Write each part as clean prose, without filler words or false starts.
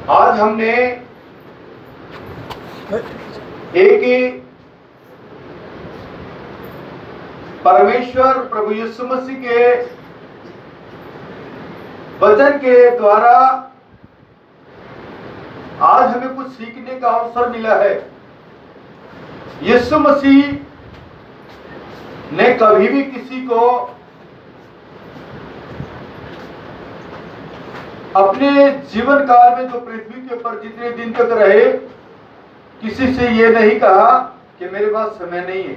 आज हमने एक परमेश्वर प्रभु यीशु मसीह के वचन के द्वारा आज हमें कुछ सीखने का अवसर मिला है। यीशु मसीह ने कभी भी किसी को अपने जीवन काल में जो पृथ्वी के ऊपर जितने दिन तक रहे, किसी से ये नहीं कहा कि मेरे पास समय नहीं है।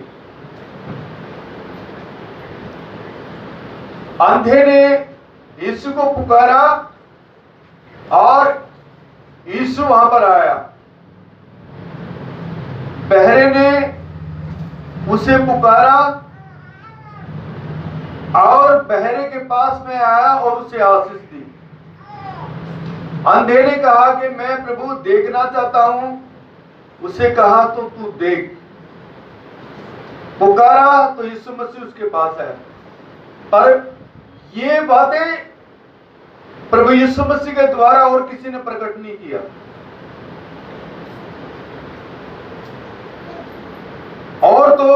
अंधे ने यीशु को पुकारा और यीशु वहां पर आया। बहरे ने उसे पुकारा और बहरे के पास में आया और उसे आशीष दी। अंधे ने कहा कि मैं प्रभु देखना चाहता हूं, उसे कहा तो तू देख। पुकारा तो यीशु मसीह उसके पास है। पर ये बातें प्रभु यीशु मसीह के द्वारा और किसी ने प्रकट नहीं किया। और तो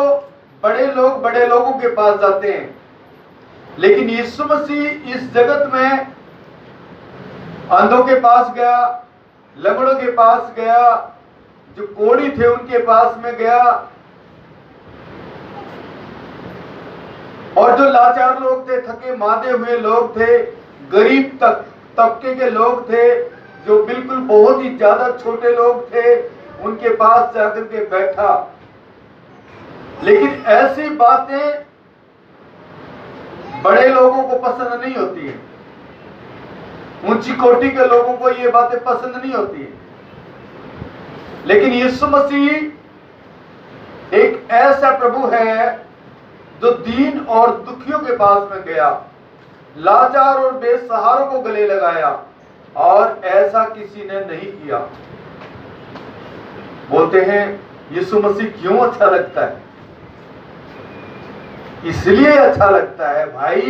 बड़े लोग बड़े लोगों के पास जाते हैं, लेकिन यीशु मसीह इस जगत में अंधों के पास गया, लंगड़ों के पास गया, जो कोढ़ी थे उनके पास में गया, और जो लाचार लोग थे, थके मांदे हुए लोग थे, गरीब तबके के लोग थे, जो बिल्कुल बहुत ही ज्यादा छोटे लोग थे, उनके पास जाकर के बैठा। लेकिन ऐसी बातें बड़े लोगों को पसंद नहीं होती है, ऊंची कोटि के लोगों को ये बातें पसंद नहीं होती है। लेकिन यीशु मसीह एक ऐसा प्रभु है जो दीन और दुखियों के पास में गया, लाचार और बेसहारों को गले लगाया, और ऐसा किसी ने नहीं किया। बोलते हैं यीशु मसीह क्यों अच्छा लगता है? इसलिए अच्छा लगता है भाई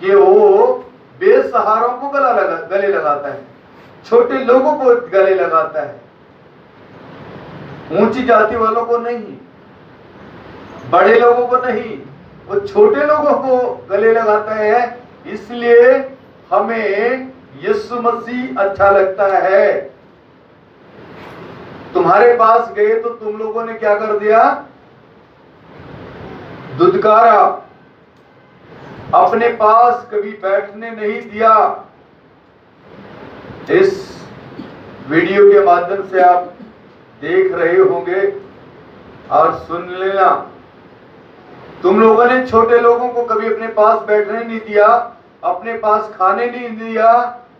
कि वो बेसहारों को गले लगाता है, छोटे लोगों को गले लगाता है, ऊंची जाति वालों को नहीं, बड़े लोगों को नहीं, वो छोटे लोगों को गले लगाता है। इसलिए हमें यीशु मसीह अच्छा लगता है। तुम्हारे पास गए तो तुम लोगों ने क्या कर दिया? दुदकारा, अपने पास कभी बैठने नहीं दिया। इस वीडियो के माध्यम से आप देख रहे होंगे और सुन लेना, तुम लोगों ने छोटे लोगों को कभी अपने पास बैठने नहीं दिया, अपने पास खाने नहीं दिया,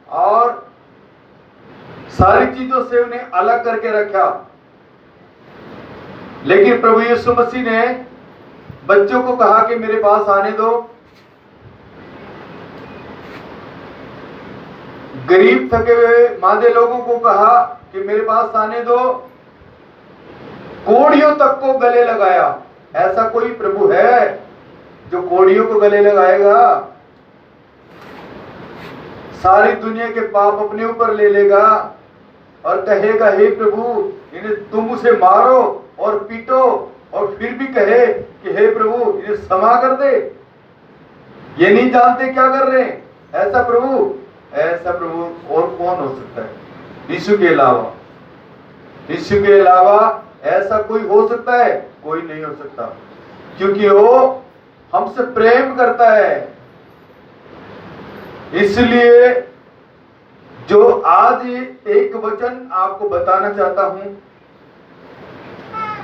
और सारी चीजों से उन्हें अलग करके रखा। लेकिन प्रभु यीशु मसीह ने बच्चों को कहा कि मेरे पास आने दो, गरीब थके हुए मादे लोगों को कहा कि मेरे पास आने दो, कोढ़ियों तक को गले लगाया। ऐसा कोई प्रभु है जो कोढ़ियों को गले लगाएगा? सारी दुनिया के पाप अपने ऊपर ले लेगा और कहेगा हे प्रभु इन्हें तुम उसे मारो और पीटो, और फिर भी कहे कि हे प्रभु इन्हें क्षमा कर दे, ये नहीं जानते क्या कर रहे हैं। ऐसा प्रभु और कौन हो सकता है? यीशु के अलावा, यीशु के अलावा ऐसा कोई हो सकता है? कोई नहीं हो सकता, क्योंकि वो हमसे प्रेम करता है। इसलिए जो आज एक वचन आपको बताना चाहता हूं,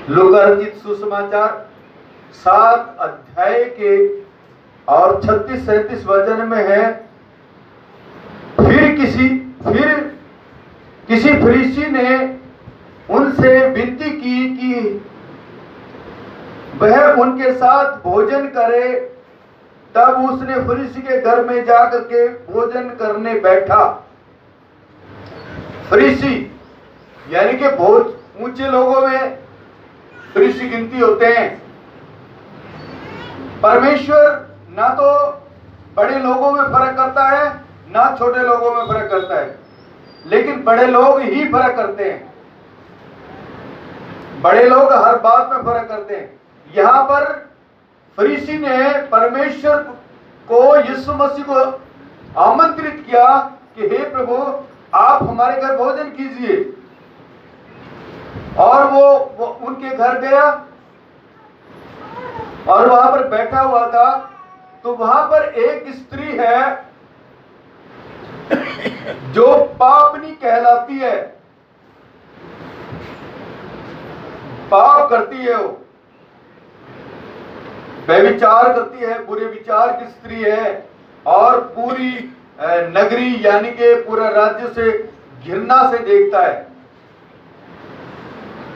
लूका रचित सुसमाचार 7 अध्याय के और 36-37 वचन में है। फिर किसी फरीसी ने उनसे विनती की कि वह उनके साथ भोजन करे। तब उसने फरीसी के घर में जाकर के भोजन करने बैठा। फरीसी यानी कि बहुत ऊंचे लोगों में फरीसी गिनती होते हैं। परमेश्वर ना तो बड़े लोगों में फर्क करता है, ना छोटे लोगों में फर्क करता है। लेकिन बड़े लोग ही फर्क करते हैं। बड़े लोग हर बात में फर्क करते हैं। यहां पर फरीसी ने परमेश्वर को, यीशु मसीह को आमंत्रित किया कि हे प्रभु, आप हमारे घर भोजन कीजिए। और वो उनके घर गया और वहां पर बैठा हुआ था। तो वहां पर एक स्त्री है जो पापनी कहलाती है, पाप करती है, वो व्यभिचार करती है, बुरे विचार की स्त्री है और पूरी नगरी यानी कि पूरा राज्य से घृणा से देखता है।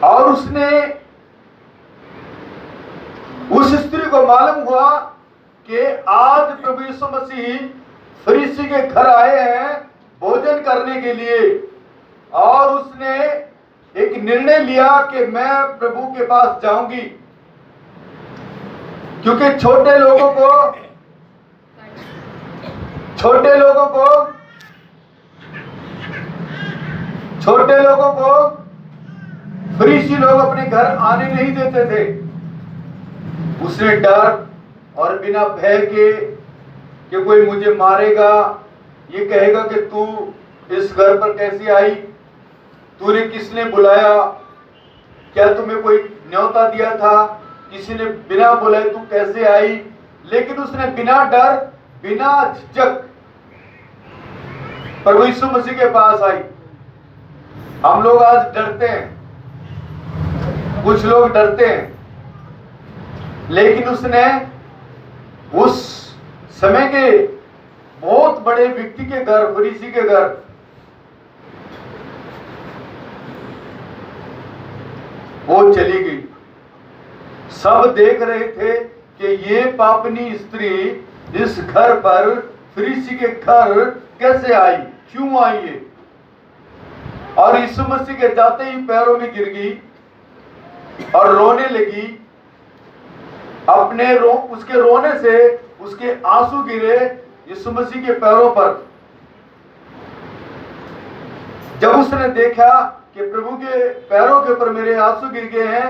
और उसने, उस स्त्री को मालूम हुआ कि आज प्रभु यीशु मसीह फरीसी के घर आए हैं भोजन करने के लिए। और उसने एक निर्णय लिया कि मैं प्रभु के पास जाऊंगी, क्योंकि छोटे लोगों को फरीसी लोग अपने घर आने नहीं देते थे। उसने डर और बिना भय के कि कोई मुझे मारेगा, ये कहेगा कि तू इस घर पर कैसे आई, तूने किसने बुलाया, क्या तुम्हें कोई न्योता दिया था, किसी ने बिना बुलाए तू कैसे आई। लेकिन उसने बिना डर, बिना झिझक प्रभु यीशु मसीह के पास आई। हम लोग आज डरते हैं, कुछ लोग डरते हैं, लेकिन उसने उस समय के बहुत बड़े व्यक्ति के घर, फरीसी के घर, वो चली गई। सब देख रहे थे कि ये पापनी स्त्री इस घर पर, फरीसी के घर कैसे आई, क्यों आई है। और यीशु मसीह के जाते ही पैरों में गिर गई और रोने लगी। उसके रोने से उसके आंसू गिरे यीशु मसीह के पैरों पर। जब उसने देखा कि प्रभु के पैरों के ऊपर मेरे आंसू गिर गए हैं,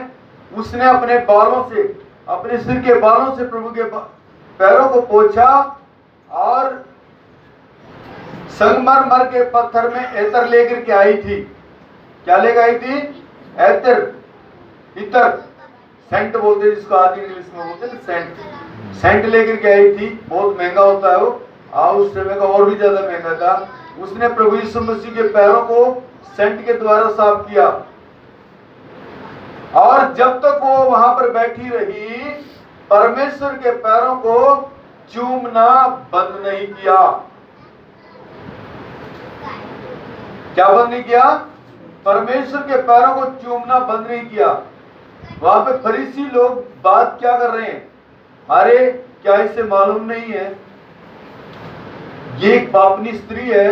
उसने अपने बालों से, अपने सिर के बालों से प्रभु के पैरों को पोंछा और संगमरमर के पत्थर में एतर लेकर के आई थी। क्या लेकर आई थी? एतर, इतर, सेंट बोलते हैं जिसको, आदि इंग्लिश में बोलते हैं सेंट। सेंट लेकर के आई थी, बहुत महंगा होता है वो, उस समय का और भी ज्यादा महंगा था। उसने प्रभु यीशु मसीह के पैरों को सेंट के द्वारा साफ किया। और जब तक वो वहां पर बैठी रही, परमेश्वर के पैरों को चूमना बंद नहीं किया। क्या बंद नहीं किया? परमेश्वर के पैरों को चूमना बंद नहीं किया। वहां पे फरीसी लोग बात क्या कर रहे हैं? अरे क्या इसे मालूम नहीं है ये एक पापनी स्त्री है,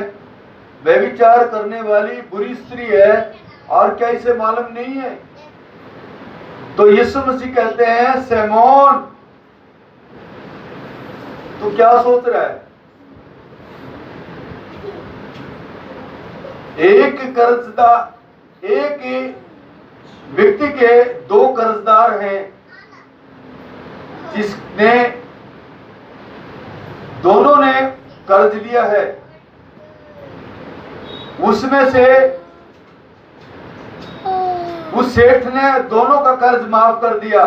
व्यभिचार करने वाली बुरी स्त्री है, और क्या इसे मालूम नहीं है? तो यीशु मसीह कहते हैं, सिमोन तू क्या सोच रहा है? एक व्यक्ति के दो कर्जदार हैं, जिसने दोनों ने कर्ज लिया है। उसमें से उस सेठ ने दोनों का कर्ज माफ कर दिया।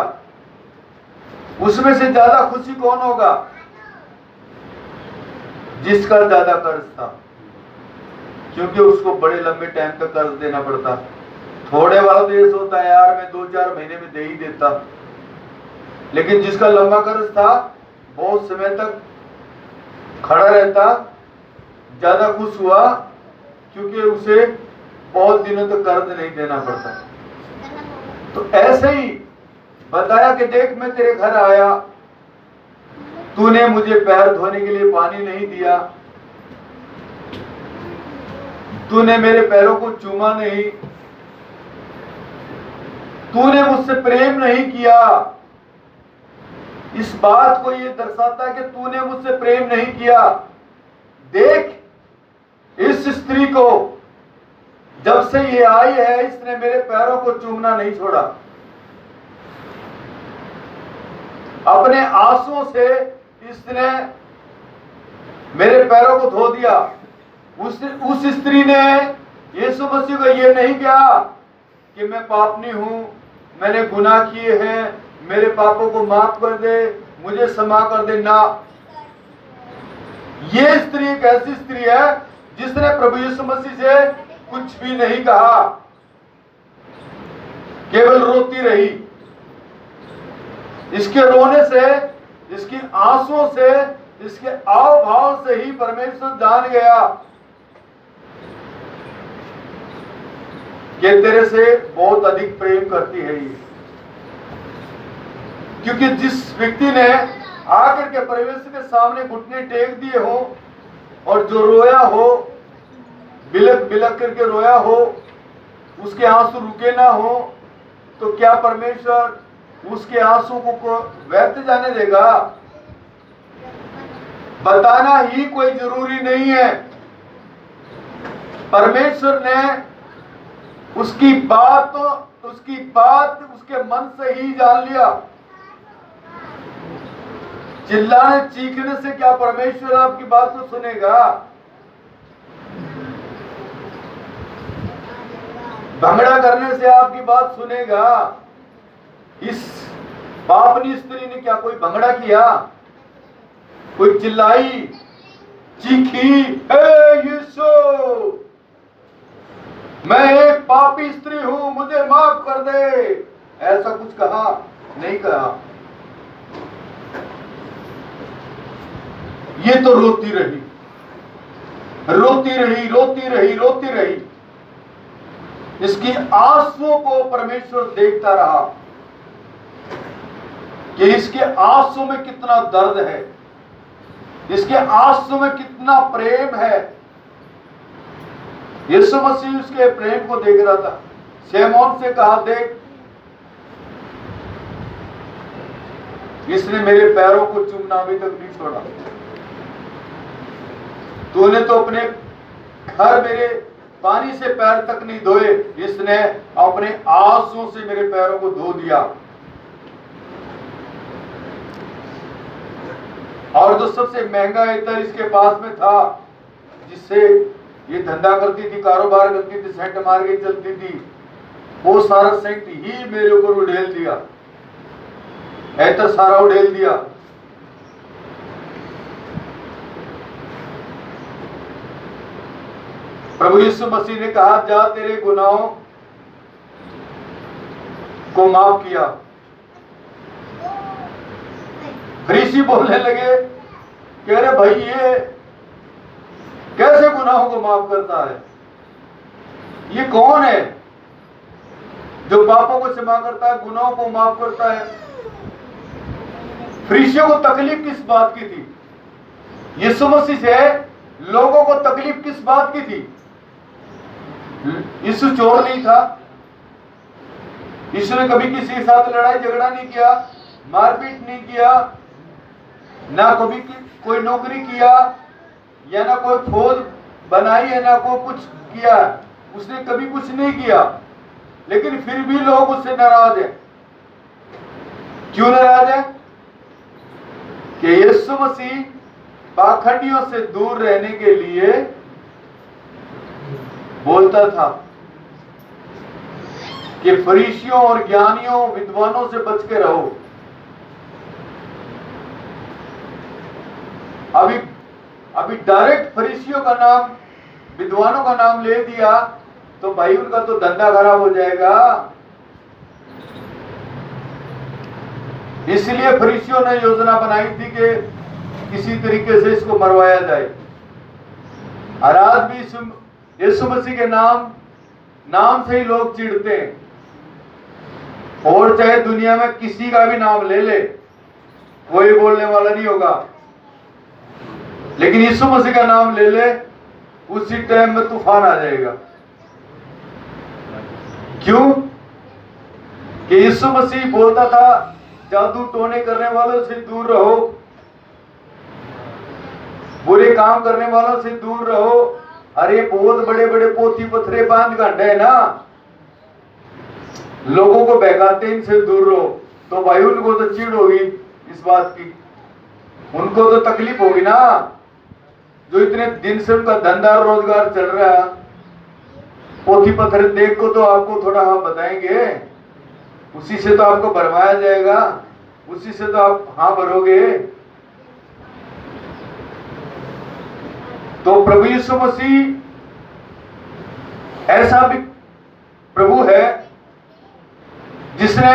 उसमें से ज्यादा खुशी कौन होगा? जिसका ज्यादा कर्ज था, क्योंकि उसको बड़े लंबे टाइम तक कर्ज देना पड़ता। थोड़े वाला तो ये सोचता है यार मैं 2-4 महीने में दे ही देता, लेकिन जिसका लंबा कर्ज था बहुत समय तक खड़ा रहता, ज्यादा खुश हुआ, क्योंकि उसे बहुत दिनों तक कर्ज नहीं देना पड़ता। तो ऐसे ही बताया कि देख मैं तेरे घर आया, तूने मुझे पैर धोने के लिए पानी नहीं दिया, तूने मेरे पैरों को चूमा नहीं, तूने मुझसे प्रेम नहीं किया। इस बात को ये दर्शाता है कि तूने मुझसे प्रेम नहीं किया। देख इस स्त्री को जब से ये आई है इसने मेरे पैरों को चूमना नहीं छोड़ा। अपने आंसुओं से इसने मेरे पैरों को धो दिया। उस स्त्री ने यीशु मसीह को ये नहीं कहा कि मैं पापनी हूं, मैंने गुनाह किए हैं, मेरे पापों को माफ कर दे, मुझे क्षमा कर दे। ना, ये स्त्री एक ऐसी स्त्री है जिसने प्रभु यीशु मसीह से कुछ भी नहीं कहा, केवल रोती रही। इसके रोने से, इसकी आंसुओं से, इसके आव भाव से ही परमेश्वर जान गया कि तेरे से बहुत अधिक प्रेम करती है ये। क्योंकि जिस व्यक्ति ने आकर के परमेश्वर के सामने घुटने टेक दिए हो और जो रोया हो, बिलक बिलक करके रोया हो, उसके आंसू रुके ना हो, तो क्या परमेश्वर उसके आंसू को व्यर्थ जाने देगा? बताना ही कोई जरूरी नहीं है। परमेश्वर ने उसकी बात उसके मन से ही जान लिया। चिल्लाने चीखने से क्या परमेश्वर आपकी बात को सुनेगा? भंगड़ा करने से आपकी बात सुनेगा? इस पापनी स्त्री ने क्या कोई भंगड़ा किया? कोई चिल्लाई, चीखी, हे यीशु, मैं एक पापी स्त्री हूं, मुझे माफ कर दे, ऐसा कुछ कहा? नहीं कहा। ये तो रोती रही, रोती रही, रोती रही, रोती रही। इसकी आंसुओं को परमेश्वर देखता रहा कि इसके आंसू में कितना दर्द है, इसके आंसू में कितना प्रेम है। यीशु मसीह उसके प्रेम को देख रहा था। शमौन से कहा, देख, इसने मेरे पैरों को चूमना अभी तक नहीं छोड़ा। तूने तो अपने घर मेरे पानी से पैर तक नहीं धोए, इसने अपने आंसुओं से मेरे पैरों को धो दिया। और जो सबसे महंगा इत्र इसके पास में था, जिससे ये धंधा करती थी, कारोबार करती थी, सेंट मार के चलती थी, वो सारा सेंट ही मेरे ऊपर उड़ेल दिया, इत्र सारा उड़ेल दिया। प्रभु यीशु मसीह ने कहा, जा, तेरे गुनाहों को माफ किया। फरीसी बोलने लगे, कह रहे, भाई ये कैसे गुनाहों को माफ करता है? ये कौन है जो पापों को क्षमा करता है, गुनाहों को माफ करता है? फरीसियों को तकलीफ किस बात की थी? यीशु मसीह से लोगों को तकलीफ किस बात की थी? यीशु चोर नहीं था। यीशु ने कभी किसी के साथ लड़ाई झगड़ा नहीं किया, मारपीट नहीं किया, ना कभी कोई नौकरी किया, या ना कोई फौज बनाई है, ना कोई कुछ किया। उसने कभी कुछ नहीं किया, लेकिन फिर भी लोग उससे नाराज हैं। क्यों नाराज है? कि यीशु मसीह पाखंडियों से दूर रहने के लिए बोलता था कि फरीसियों और ज्ञानियों, विद्वानों से बच के रहो। अभी डायरेक्ट फरीसियों का नाम, विद्वानों का नाम ले दिया तो भाई उनका तो धंधा खराब हो जाएगा। इसलिए फरीसियों ने योजना बनाई थी कि किसी तरीके से इसको मरवाया जाए। और आज भी यीशु मसीह के नाम से ही लोग चिढ़ते हैं। और चाहे दुनिया में किसी का भी नाम ले ले, कोई बोलने वाला नहीं होगा, लेकिन यीशु मसीह का नाम ले ले, उसी टाइम में तूफान आ जाएगा। क्यों? कि यीशु मसीह बोलता था, जादू टोने करने वालों से दूर रहो, बुरे काम करने वालों से दूर रहो, अरे बहुत बड़े बड़े पोथी पत्थरे बांध गंढे है ना, लोगों को बहकाते इनसे दूर रहो। तो भाई उनको तो चिढ़ होगी इस बात की, उनको तो तकलीफ होगी ना, जो इतने दिन से उनका धंधा रोजगार चल रहा है। पोथी पत्थर देख को तो आपको थोड़ा हम बताएंगे, उसी से तो आपको भरमाया जाएगा, उसी से तो आप हाँ भरोगे। तो प्रभु यीशु मसीह ऐसा भी प्रभु है जिसने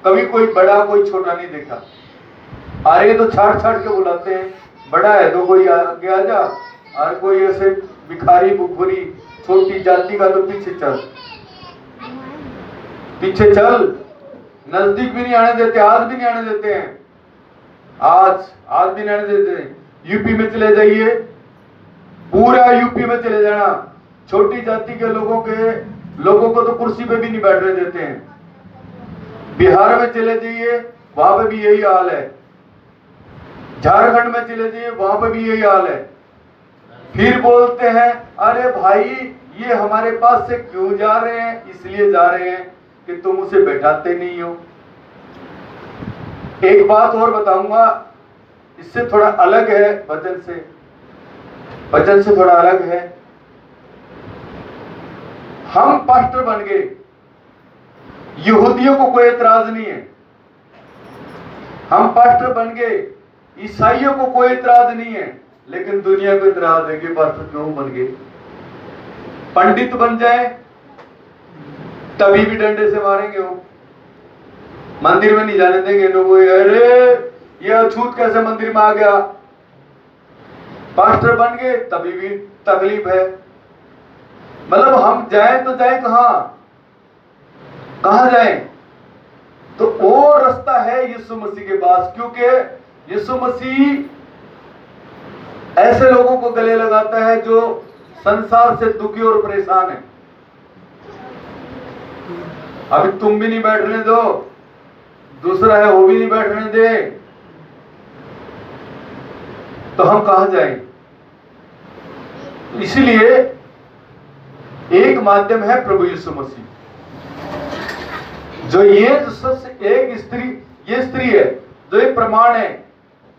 कभी कोई बड़ा कोई छोटा नहीं देखा। अरे तो छाड़ छाड़ के बुलाते हैं, बड़ा है तो कोई आगे आ जा, और कोई ऐसे भिखारी बुखुरी छोटी जाति का तो पीछे चल, पीछे चल, नजदीक भी नहीं आने देते, आज भी नहीं आने देते हैं, आज भी नहीं आने देते हैं। यूपी में चले जाइए, पूरा यूपी में चले जाना, छोटी जाति के लोगों को तो कुर्सी पे भी नहीं बैठने देते हैं। बिहार में चले जाइए, वहां पे भी यही हाल है, झारखंड में चले जाइए, वहां पे भी यही हाल है। फिर बोलते हैं अरे भाई ये हमारे पास से क्यों जा रहे हैं, इसलिए जा रहे हैं कि तुम उसे बैठाते नहीं हो। एक बात और बताऊंगा, इससे थोड़ा अलग है, वचन से थोड़ा अलग है। हम पास्टर बन गए, यहूदियों को कोई एतराज नहीं है। हम पास्टर बन गए, ईसाइयों को कोई एतराज नहीं है, लेकिन दुनिया को एतराज है कि पास्टर क्यों बन गए। पंडित बन जाए तभी भी डंडे से मारेंगे, वो मंदिर में नहीं जाने देंगे लोगों। अरे ये अछूत कैसे मंदिर में आ गया। पास्टर बन गए तभी भी तकलीफ है। मतलब हम जाए तो जाए कहां जाए? तो वो रास्ता है यीशु मसीह के पास, क्योंकि यीशु मसीह ऐसे लोगों को गले लगाता है जो संसार से दुखी और परेशान है। अभी तुम भी नहीं बैठने दो, दूसरा है वो भी नहीं बैठने दे, तो हम कहां जाएं? इसलिए एक माध्यम है प्रभु यीशु मसीह, जो ये सबसे एक स्त्री, ये स्त्री है जो एक प्रमाण है,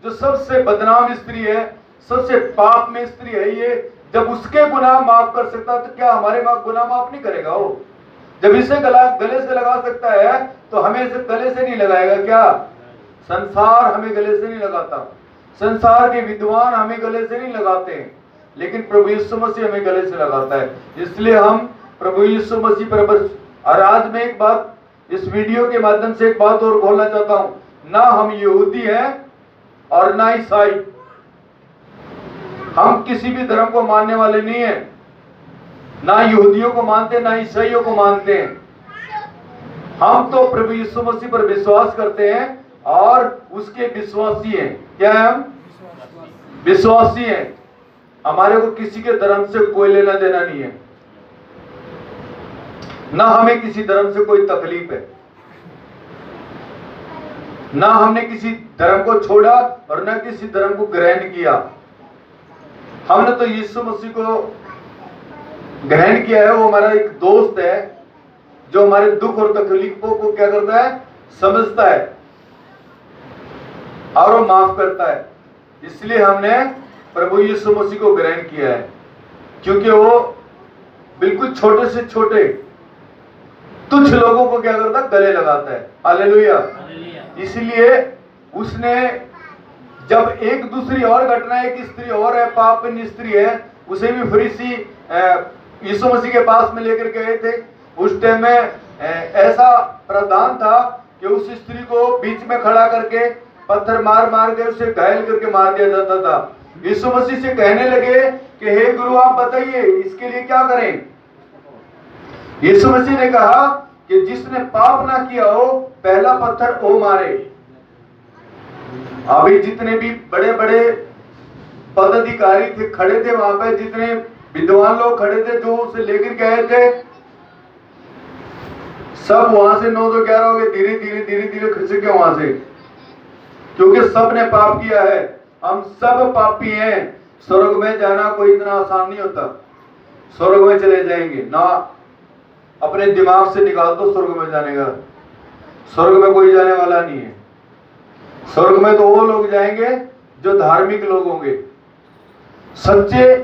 जो सबसे बदनाम स्त्री है, सबसे पाप में स्त्री है। ये जब उसके गुनाह माफ कर सकता है तो क्या हमारे गुनाह माफ नहीं करेगा? वो जब इसे गले से लगा सकता है तो हमें इसे गले से नहीं लगाएगा क्या? संसार हमें गले से नहीं लगाता, संसार के विद्वान हमें गले से नहीं लगाते, लेकिन प्रभु यीशु मसीह हमें गले से लगाता है। इसलिए हम प्रभु यीशु मसीह पर बस। और आज मैं एक बात इस वीडियो के माध्यम से एक बात और बोलना चाहता हूं, ना हम यहूदी हैं और ना ईसाई, हम किसी भी धर्म को मानने वाले नहीं है, ना यहूदियों को मानते ना ईसाइयों को मानते हैं। हम तो प्रभु यीशु मसीह पर विश्वास करते हैं और उसके विश्वासी हैं। क्या है? हम विश्वासी हैं। हमारे को किसी के धर्म से कोई लेना देना नहीं है, ना हमें किसी धर्म से कोई तकलीफ है, ना हमने किसी धर्म को छोड़ा और ना किसी धर्म को ग्रहण किया। हमने तो यीशु मसीह को ग्रहण किया है। वो हमारा एक दोस्त है जो हमारे दुख और तकलीफों को क्या करता है? समझता है और वो माफ करता है। इसलिए हमने प्रभु यीशु मसीह को ग्रहण किया है, क्योंकि वो बिल्कुल छोटे से छोटे तुच्छ लोगों को क्या करता है? गले लगाता है। हालेलुया। इसलिए उसने जब एक दूसरी और घटना, एक स्त्री और है, पापनी स्त्री है, उसे भी फरीसी यीशु मसीह के पास में लेकर गए थे। उस टाइम में ऐसा प्रावधान था कि उस स्त्री को बीच में खड़ा करके पत्थर मार मार के उसे घायल करके मार दिया जाता था। यीशु मसीह से कहने लगे कि हे गुरु आप बताइए इसके लिए क्या करें? यीशु मसीह ने कहा कि जिसने पाप ना किया हो पहला पत्थर वो मारे। अभी जितने भी बड़े बड़े पदाधिकारी थे खड़े थे वहां पे, जितने विद्वान लोग खड़े थे जो उसे लेकर गए थे, सब वहां से 9 तो 11 हो गए, धीरे धीरे खिसक गए वहां से, क्योंकि सब ने पाप किया है। हम सब पापी हैं। स्वर्ग में जाना कोई इतना आसान नहीं होता। स्वर्ग में चले जाएंगे ना। अपने दिमाग से निकाल दो स्वर्ग में जाने का, स्वर्ग में कोई जाने वाला नहीं है। स्वर्ग में तो वो लोग जाएंगे जो धार्मिक लोग होंगे, सच्चे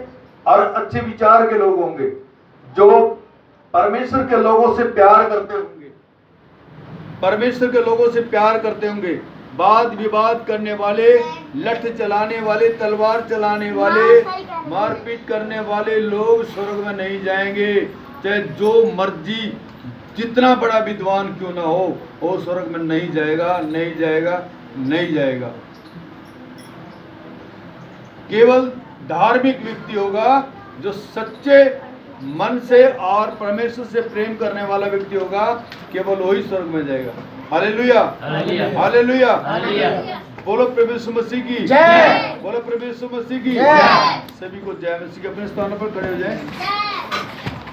और अच्छे विचार के लोग होंगे, जो परमेश्वर के लोगों से प्यार करते होंगे, परमेश्वर के लोगों से प्यार करते होंगे। वाद विवाद करने वाले, लठ चलाने वाले, तलवार चलाने वाले, मारपीट करने वाले लोग स्वर्ग में नहीं जाएंगे। चाहे जो मर्जी जितना बड़ा विद्वान क्यों ना हो, वो स्वर्ग में नहीं जाएगा, नहीं जाएगा, नहीं जाएगा। केवल धार्मिक व्यक्ति होगा, जो सच्चे मन से और परमेश्वर से प्रेम करने वाला व्यक्ति होगा, केवल वही स्वर्ग में जाएगा। हालेलुया, हालेलुया, बोलो प्रभु यीशु मसीह की जय, बोलो प्रभु यीशु मसीह की जय। सभी को जय मसीह के। अपने स्थानों पर खड़े हो जाएं।